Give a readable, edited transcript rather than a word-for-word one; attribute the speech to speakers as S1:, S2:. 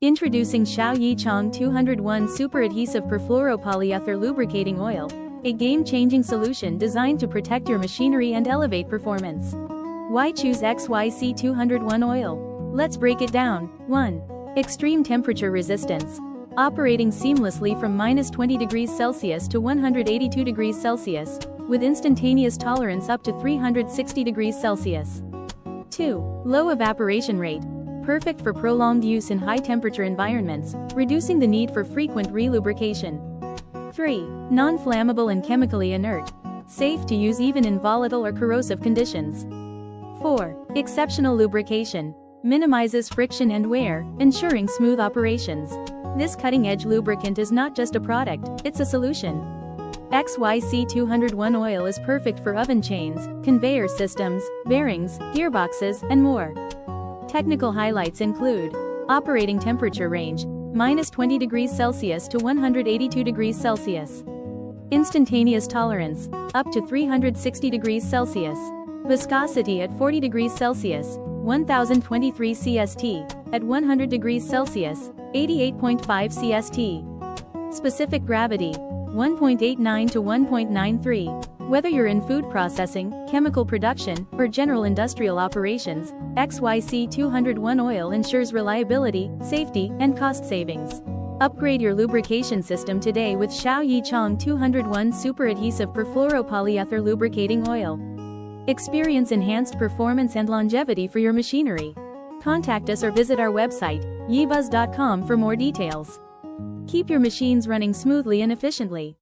S1: Introducing XiaoYiChong 201 Super-Adhesive Perfluoropolyether Lubricating Oil, a game-changing solution designed to protect your machinery and elevate performance. Why choose XYC 201 oil? Let's break it down. 1. Extreme temperature resistance. Operating seamlessly from -20 degrees Celsius to 182 degrees Celsius, with instantaneous tolerance up to 360 degrees Celsius. 2. Low evaporation rate. Perfect for prolonged use in high-temperature environments, reducing the need for frequent relubrication. 3. Non-flammable and chemically inert. Safe to use even in volatile or corrosive conditions. 4. Exceptional lubrication. Minimizes friction and wear, ensuring smooth operations. This cutting-edge lubricant is not just a product, it's a solution. XYC 201 oil is perfect for oven chains, conveyor systems, bearings, gearboxes, and more. Technical highlights include operating temperature range, -20 degrees Celsius to 182 degrees Celsius. Instantaneous tolerance, up to 360 degrees Celsius. Viscosity at 40 degrees Celsius, 1023 CST, at 100 degrees Celsius, 88.5 CST. Specific gravity, 1.89 to 1.93. Whether you're in food processing, chemical production, or general industrial operations, XYC 201 oil ensures reliability, safety, and cost savings. Upgrade your lubrication system today with XiaoYiChong 201 Super-Adhesive Perfluoropolyether Lubricating Oil. Experience enhanced performance and longevity for your machinery. Contact us or visit our website, YIBUZZ.com, for more details. Keep your machines running smoothly and efficiently.